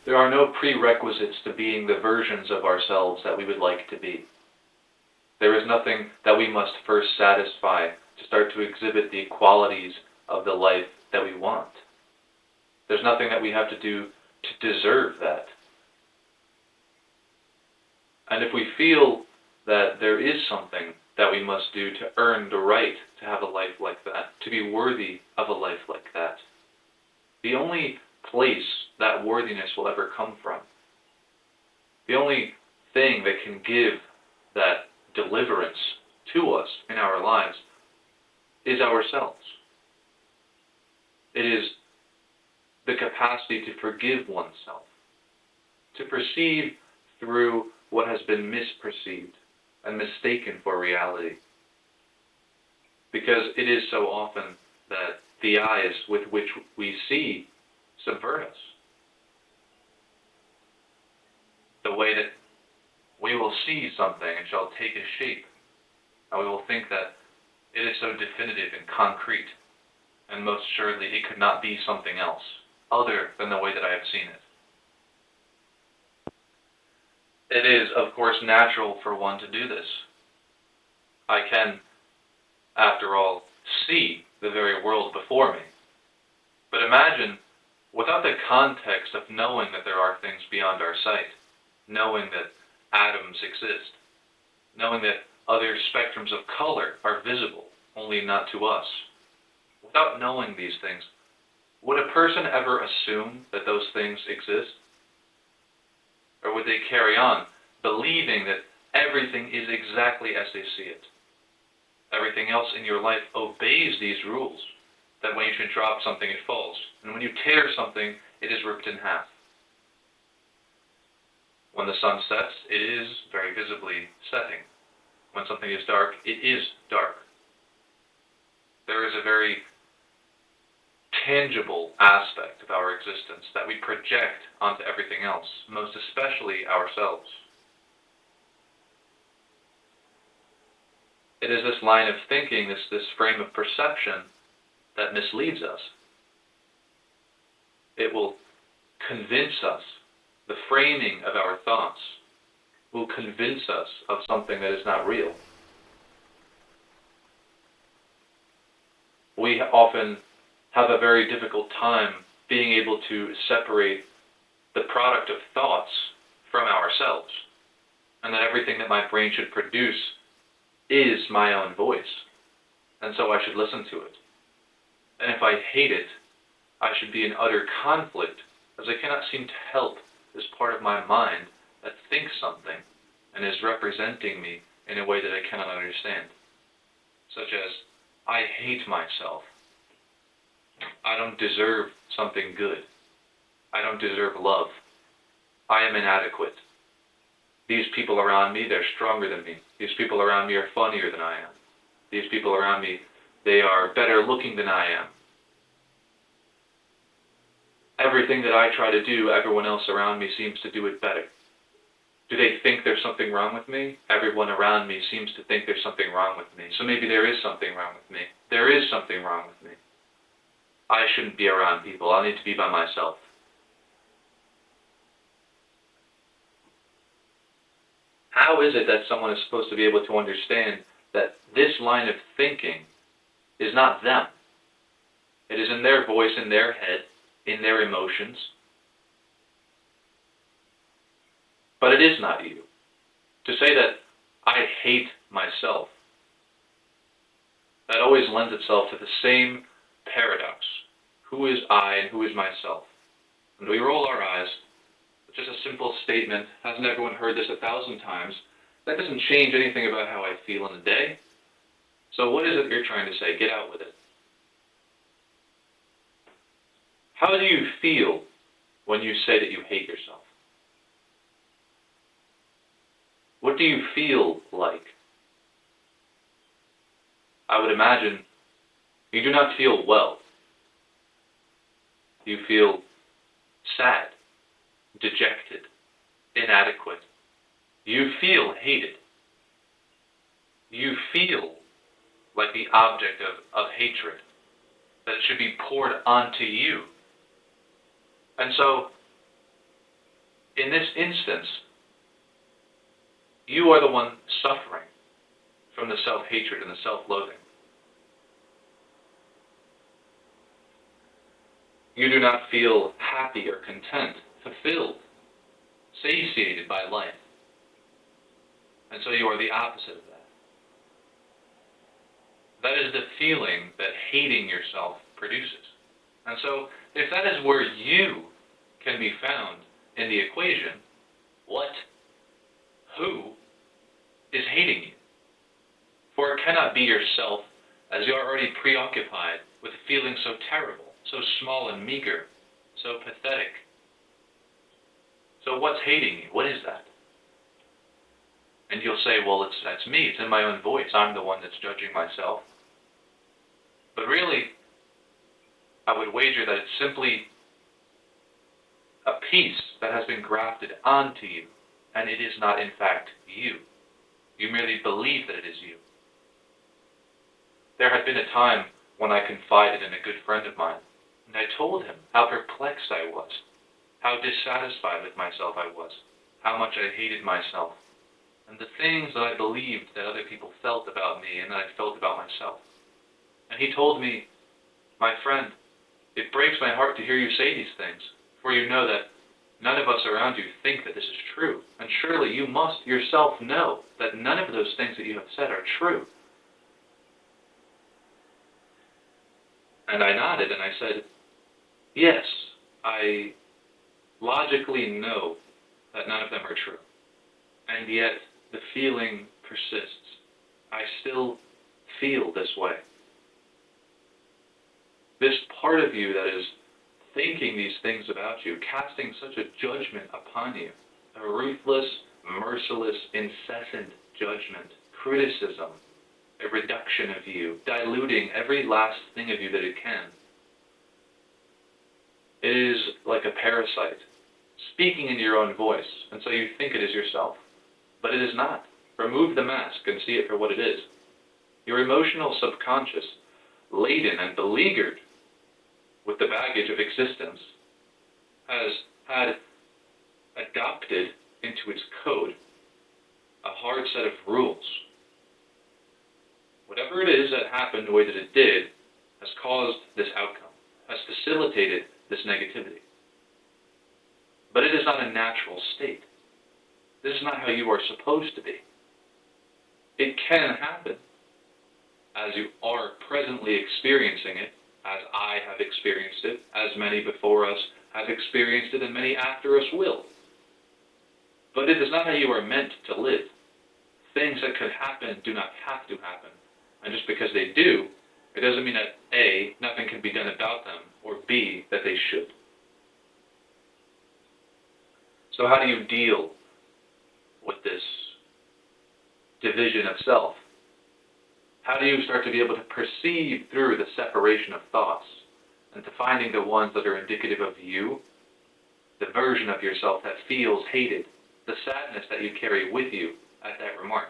There are no prerequisites to being the versions of ourselves that we would like to be. There is nothing that we must first satisfy to start to exhibit the qualities of the life that we want. There's nothing that we have to do to deserve that. And if we feel that there is something that we must do to earn the right to have a life like that, to be worthy of a life like that, the only place that worthiness will ever come from, the only thing that can give that deliverance to us in our lives is ourselves. It is the capacity to forgive oneself, to perceive through what has been misperceived and mistaken for reality. Because it is so often that the eyes with which we see subvert us. The way that we will see something and shall take a shape, and we will think that it is so definitive and concrete, and most assuredly it could not be something else other than the way that I have seen it. It is, of course, natural for one to do this. I can, after all, see the very world before me. But imagine, without the context of knowing that there are things beyond our sight, knowing that atoms exist, knowing that other spectrums of color are visible, only not to us. Without knowing these things, would a person ever assume that those things exist? Or would they carry on, believing that everything is exactly as they see it? Everything else in your life obeys these rules, that when you should drop something, it falls, and when you tear something, it is ripped in half. When the sun sets, it is very visibly setting. When something is dark, it is dark. There is a very tangible aspect of our existence that we project onto everything else, most especially ourselves. It is this line of thinking, this frame of perception, that misleads us. It will convince us, the framing of our thoughts will convince us of something that is not real. We often have a very difficult time being able to separate the product of thoughts from ourselves, and that everything that my brain should produce is my own voice, and so I should listen to it. And if I hate it, I should be in utter conflict, as I cannot seem to help this part of my mind that thinks something and is representing me in a way that I cannot understand. Such as, I hate myself. I don't deserve something good. I don't deserve love. I am inadequate. These people around me, they're stronger than me. These people around me are funnier than I am. These people around me, they are better looking than I am. Everything that I try to do, everyone else around me seems to do it better. Do they think there's something wrong with me? Everyone around me seems to think there's something wrong with me. So maybe there is something wrong with me. There is something wrong with me. I shouldn't be around people. I need to be by myself. How is it that someone is supposed to be able to understand that this line of thinking is not them? It is in their voice, in their head, in their emotions. But it is not you. To say that I hate myself, that always lends itself to the same paradox. Who is I and who is myself? And we roll our eyes. It's just a simple statement. Hasn't everyone heard this 1,000 times? That doesn't change anything about how I feel in a day. So what is it you're trying to say? Get out with it. How do you feel when you say that you hate yourself? What do you feel like? I would imagine you do not feel well. You feel sad, dejected, inadequate. You feel hated. You feel like the object of hatred, that it should be poured onto you. And so, in this instance, you are the one suffering from the self-hatred and the self-loathing. You do not feel happy or content, fulfilled, satiated by life. And so you are the opposite of that. That is the feeling that hating yourself produces. And so, if that is where you can be found in the equation, who is hating you? For it cannot be yourself, as you are already preoccupied with feeling so terrible, so small and meager, so pathetic. So what's hating you? What is that? And you'll say, well, that's me. It's in my own voice. I'm the one that's judging myself. But really, I would wager that it's simply a piece that has been grafted onto you, and it is not, in fact, you. You merely believe that it is you. There had been a time when I confided in a good friend of mine, and I told him how perplexed I was, how dissatisfied with myself I was, how much I hated myself, and the things that I believed that other people felt about me and that I felt about myself. And he told me, my friend, it breaks my heart to hear you say these things, for you know that none of us around you think that this is true, and surely you must yourself know that none of those things that you have said are true. And I nodded and I said, yes, I logically know that none of them are true. And yet the feeling persists. I still feel this way. This part of you that is thinking these things about you, casting such a judgment upon you, a ruthless, merciless, incessant judgment, criticism, a reduction of you, diluting every last thing of you that it can. It is like a parasite, speaking in your own voice, and so you think it is yourself. But it is not. Remove the mask and see it for what it is. Your emotional subconscious, laden and beleaguered with the baggage of existence, has had adopted into its code a hard set of rules. Whatever it is that happened the way that it did has caused this outcome, has facilitated this negativity. But it is not a natural state. This is not how you are supposed to be. It can happen, as you are presently experiencing it, as I have experienced it, as many before us have experienced it, and many after us will. But it is not how you are meant to live. Things that could happen do not have to happen. And just because they do, it doesn't mean that A, nothing can be done about them, or B, that they should. So how do you deal with this division of self? How do you start to be able to perceive through the separation of thoughts and to finding the ones that are indicative of you, the version of yourself that feels hated, the sadness that you carry with you at that remark,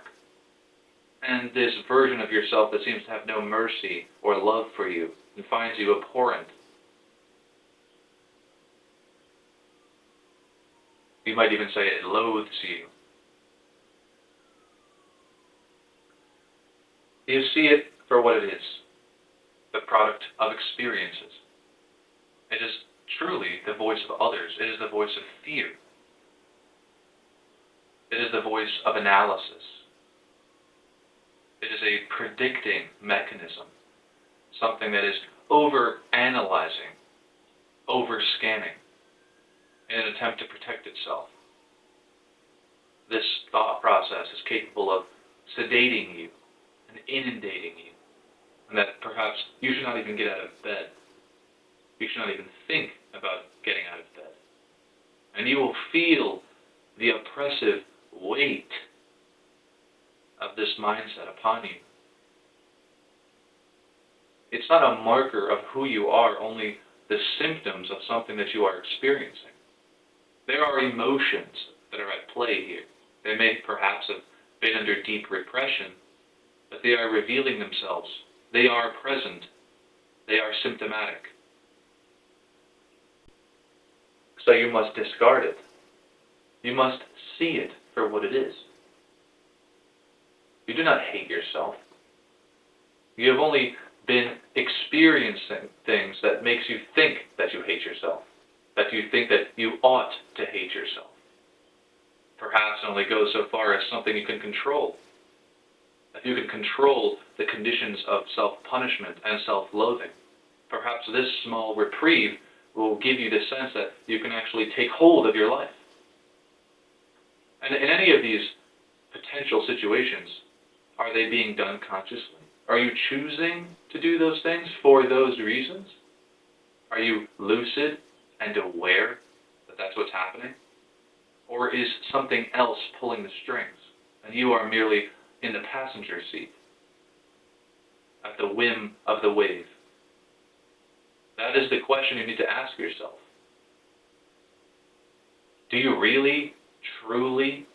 and this version of yourself that seems to have no mercy or love for you and finds you abhorrent? You might even say it loathes you. You see it for what it is, the product of experiences. It is truly the voice of others. It is the voice of fear. It is the voice of analysis. It is a predicting mechanism, something that is over-analyzing, over-scanning, in an attempt to protect itself. This thought process is capable of sedating you and inundating you, and that perhaps you should not even get out of bed. You should not even think about getting out of bed. And you will feel the oppressive weight of this mindset upon you. It's not a marker of who you are, only the symptoms of something that you are experiencing. There are emotions that are at play here. They may perhaps have been under deep repression, but they are revealing themselves. They are present. They are symptomatic. So you must discard it. You must see it for what it is. You do not hate yourself. You have only been experiencing things that makes you think that you hate yourself, that you think that you ought to hate yourself. Perhaps it only goes so far as something you can control. If you can control the conditions of self-punishment and self-loathing, perhaps this small reprieve will give you the sense that you can actually take hold of your life. And in any of these potential situations, are they being done consciously? Are you choosing to do those things for those reasons? Are you lucid and aware that that's what's happening? Or is something else pulling the strings, and you are merely in the passenger seat, at the whim of the wave? That is the question you need to ask yourself. Do you really, truly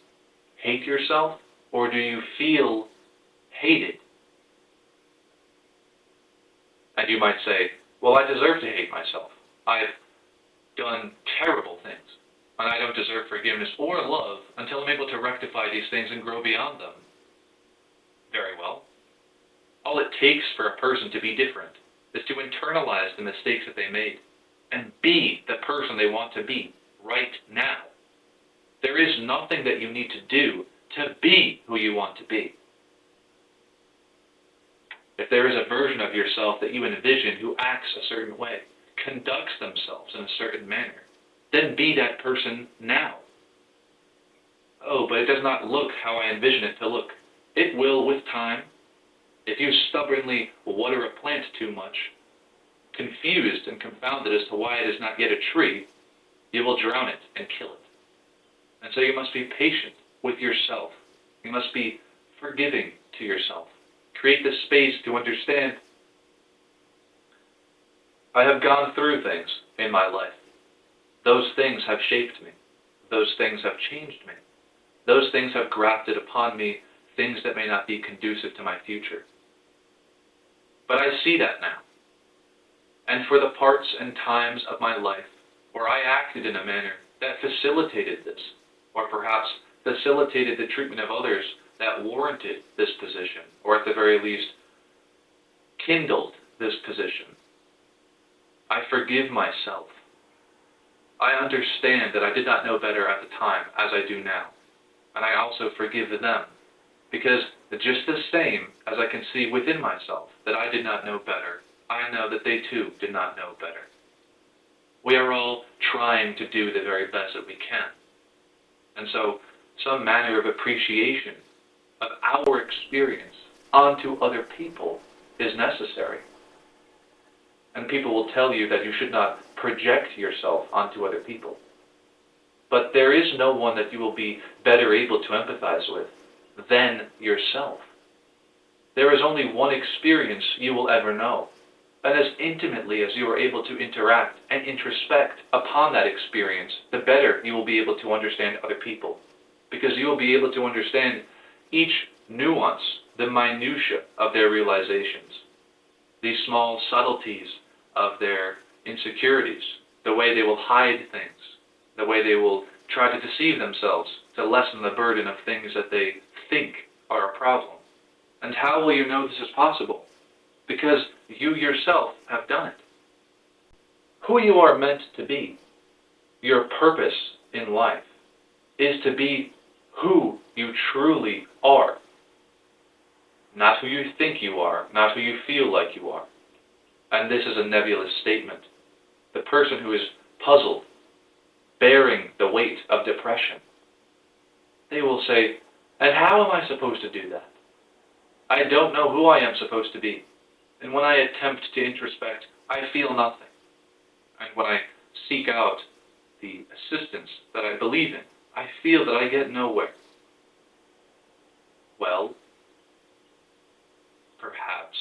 hate yourself, or do you feel hated? And you might say, well, I deserve to hate myself. I've done terrible things, and I don't deserve forgiveness or love until I'm able to rectify these things and grow beyond them. Very well. All it takes for a person to be different is to internalize the mistakes that they made and be the person they want to be right now. There is nothing that you need to do to be who you want to be. If there is a version of yourself that you envision who acts a certain way, conducts themselves in a certain manner, then be that person now. Oh, but it does not look how I envision it to look. It will with time. If you stubbornly water a plant too much, confused and confounded as to why it is not yet a tree, you will drown it and kill it. And so you must be patient with yourself. You must be forgiving to yourself. Create the space to understand. I have gone through things in my life. Those things have shaped me. Those things have changed me. Those things have grafted upon me things that may not be conducive to my future. But I see that now. And for the parts and times of my life where I acted in a manner that facilitated this, or perhaps facilitated the treatment of others that warranted this position, or at the very least, kindled this position, I forgive myself. I understand that I did not know better at the time as I do now. And I also forgive them, because just the same as I can see within myself that I did not know better, I know that they too did not know better. We are all trying to do the very best that we can. And so some manner of appreciation of our experience onto other people is necessary. And people will tell you that you should not project yourself onto other people. But there is no one that you will be better able to empathize with than yourself. There is only one experience you will ever know. And as intimately as you are able to interact and introspect upon that experience, the better you will be able to understand other people. Because you will be able to understand each nuance, the minutiae of their realizations, these small subtleties of their insecurities, the way they will hide things, the way they will try to deceive themselves to lessen the burden of things that they think are a problem. And how will you know this is possible? Because you yourself have done it. Who you are meant to be, your purpose in life, is to be who you truly are. Not who you think you are, not who you feel like you are. And this is a nebulous statement. The person who is puzzled, bearing the weight of depression, they will say, and how am I supposed to do that? I don't know who I am supposed to be. And when I attempt to introspect, I feel nothing. And when I seek out the assistance that I believe in, I feel that I get nowhere. Well, perhaps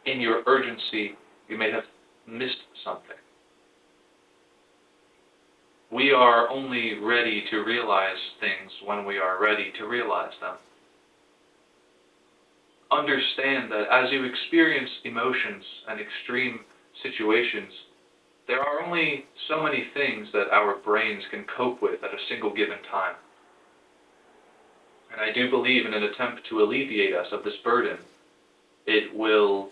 in your urgency, you may have missed something. We are only ready to realize things when we are ready to realize them. Understand that as you experience emotions and extreme situations, there are only so many things that our brains can cope with at a single given time. And I do believe in an attempt to alleviate us of this burden, it will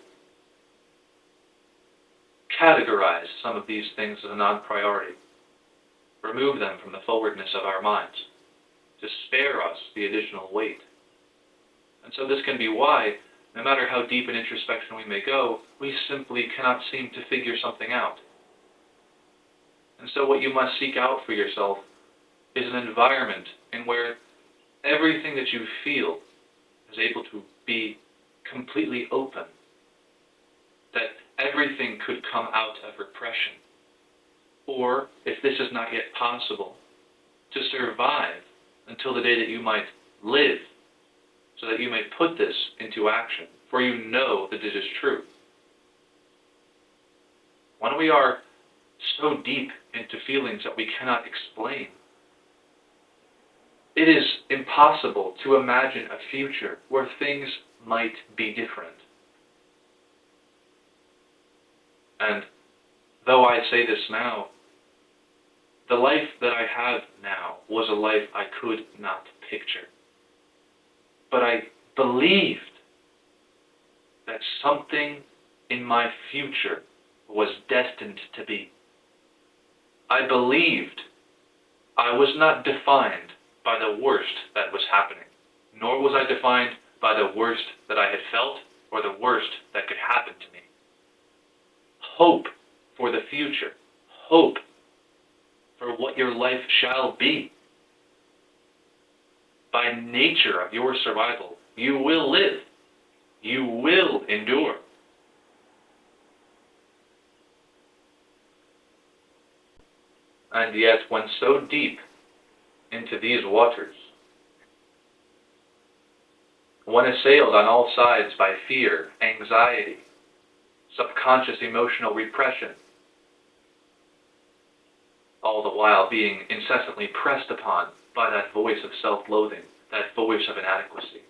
categorize some of these things as a non-priority, remove them from the forwardness of our minds, to spare us the additional weight. And so this can be why, no matter how deep in introspection we may go, we simply cannot seem to figure something out. And so what you must seek out for yourself is an environment in where everything that you feel is able to be completely open, that everything could come out of repression. Or, if this is not yet possible, to survive until the day that you might live, so that you may put this into action, for you know that it is true. When we are so deep into feelings that we cannot explain, it is impossible to imagine a future where things might be different. And though I say this now, the life that I have now was a life I could not picture. But I believed that something in my future was destined to be. I believed I was not defined by the worst that was happening, nor was I defined by the worst that I had felt or the worst that could happen to me. Hope for the future. Hope for what your life shall be. By nature of your survival, you will live. You will endure. And yet, when so deep into these waters, when assailed on all sides by fear, anxiety, subconscious emotional repression, all the while being incessantly pressed upon by that voice of self-loathing, that voice of inadequacy,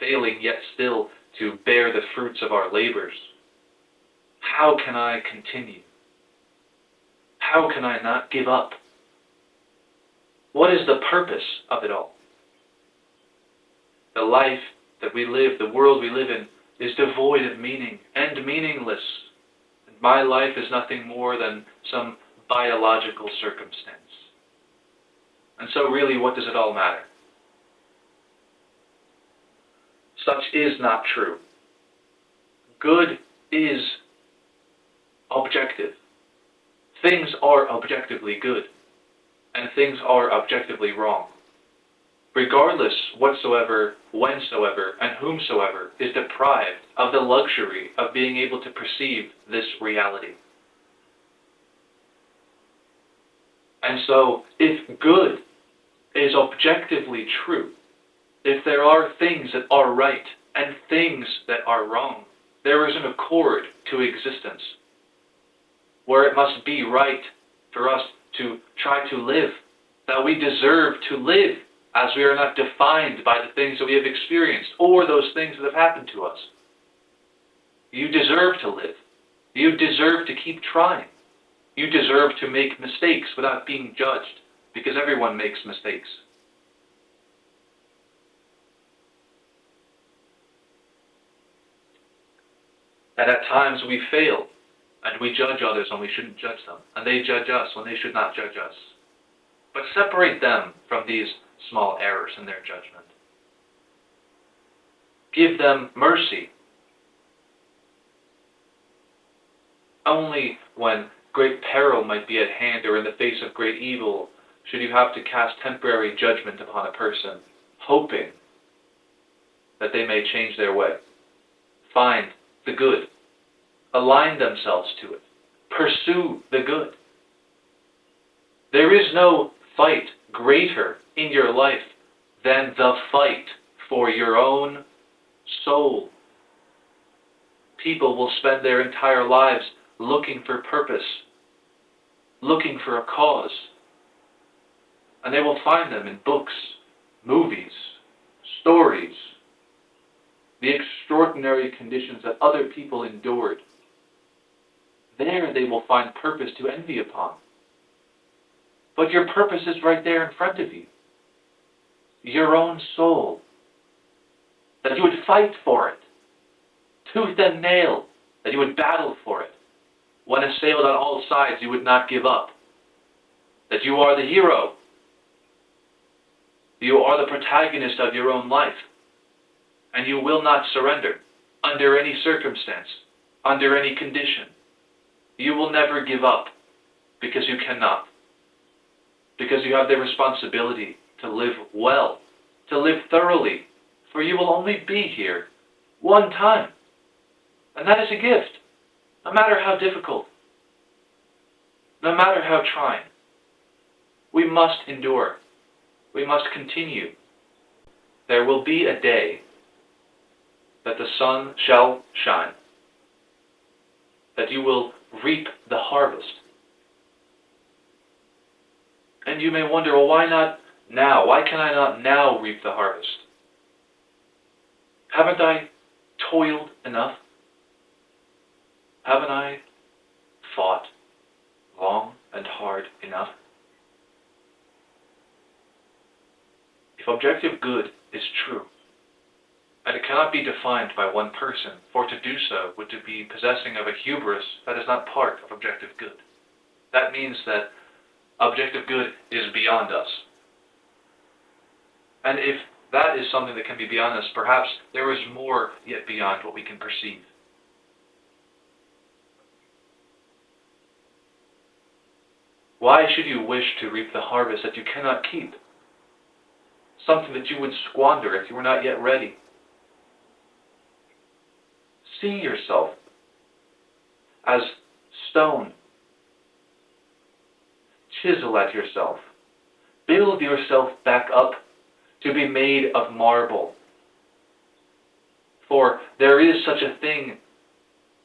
failing yet still to bear the fruits of our labors, how can I continue? How can I not give up? What is the purpose of it all? The life that we live, the world we live in, is devoid of meaning and meaningless. And my life is nothing more than some biological circumstance. And so really, what does it all matter? Such is not true. Good is objective. Things are objectively good, and things are objectively wrong. Regardless whatsoever, whensoever, and whomsoever is deprived of the luxury of being able to perceive this reality. And so, if good is objectively true, if there are things that are right and things that are wrong, there is an accord to existence, where it must be right for us to try to live, that we deserve to live, as we are not defined by the things that we have experienced or those things that have happened to us. You deserve to live. You deserve to keep trying. You deserve to make mistakes without being judged, because everyone makes mistakes. And at times we fail, and we judge others when we shouldn't judge them, and they judge us when they should not judge us. But separate them from these small errors in their judgment. Give them mercy. Only when great peril might be at hand or in the face of great evil should you have to cast temporary judgment upon a person, hoping that they may change their way. Find the good. Align themselves to it. Pursue the good. There is no fight greater in your life than the fight for your own soul. People will spend their entire lives looking for purpose, looking for a cause, and they will find them in books, movies, stories, the extraordinary conditions that other people endured. there they will find purpose to envy upon. But your purpose is right there in front of you. Your own soul. That you would fight for it, tooth and nail, that you would battle for it. When assailed on all sides, you would not give up. That you are the hero. You are the protagonist of your own life. And you will not surrender under any circumstance, under any condition. You will never give up because you cannot. Because you have the responsibility to live well, to live thoroughly, for you will only be here one time. And that is a gift, no matter how difficult, no matter how trying. We must endure. We must continue. There will be a day that the sun shall shine, that you will reap the harvest. And you may wonder, well, why not now? Why can I not now reap the harvest? Haven't I toiled enough? Haven't I fought long and hard enough? If objective good is true, and it cannot be defined by one person, for to do so would to be possessing of a hubris that is not part of objective good. That means that objective good is beyond us. And if that is something that can be beyond us, perhaps there is more yet beyond what we can perceive. Why should you wish to reap the harvest that you cannot keep? Something that you would squander if you were not yet ready. See yourself as stone. Chisel at yourself. Build yourself back up to be made of marble. For there is such a thing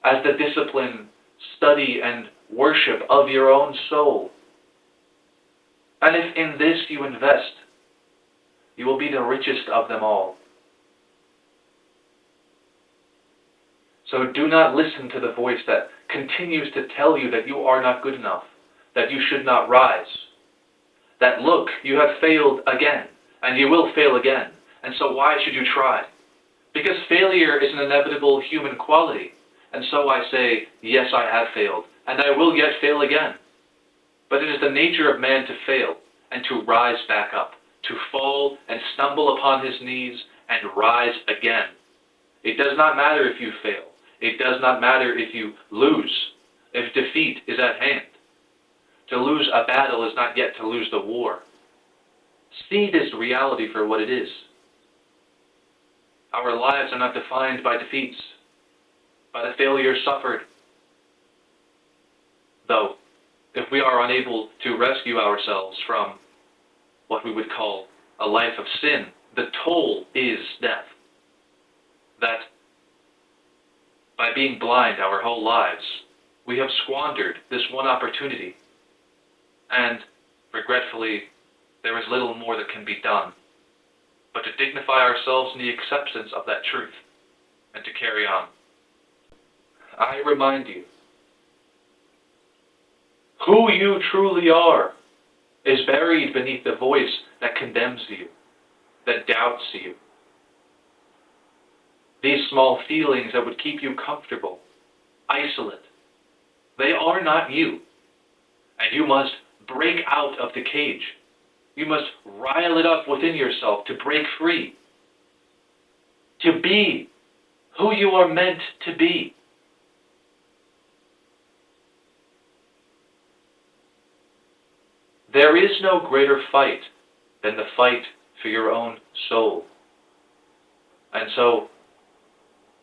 as the discipline, study, and worship of your own soul. And if in this you invest, you will be the richest of them all. So do not listen to the voice that continues to tell you that you are not good enough, that you should not rise, that look, you have failed again, and you will fail again, and so why should you try? Because failure is an inevitable human quality, and so I say, yes, I have failed, and I will yet fail again. But it is the nature of man to fail, and to rise back up, to fall and stumble upon his knees and rise again. It does not matter if you fail. It does not matter if you lose, if defeat is at hand. To lose a battle is not yet to lose the war. See this reality for what it is. Our lives are not defined by defeats, by the failures suffered. Though, if we are unable to rescue ourselves from what we would call a life of sin, the toll is death. That by being blind our whole lives, we have squandered this one opportunity, and regretfully, there is little more that can be done but to dignify ourselves in the acceptance of that truth and to carry on. I remind you, who you truly are is buried beneath the voice that condemns you, that doubts you. These small feelings that would keep you comfortable, isolate, they are not you. And you must break out of the cage. You must rile it up within yourself to break free, to be who you are meant to be. There is no greater fight than the fight for your own soul. And so,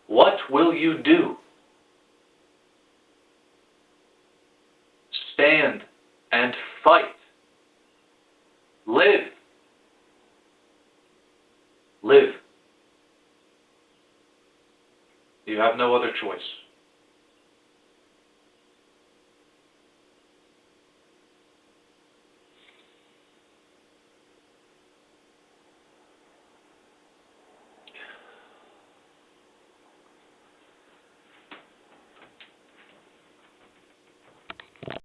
what will you do? Stand and fight. Live. Live. You have no other choice.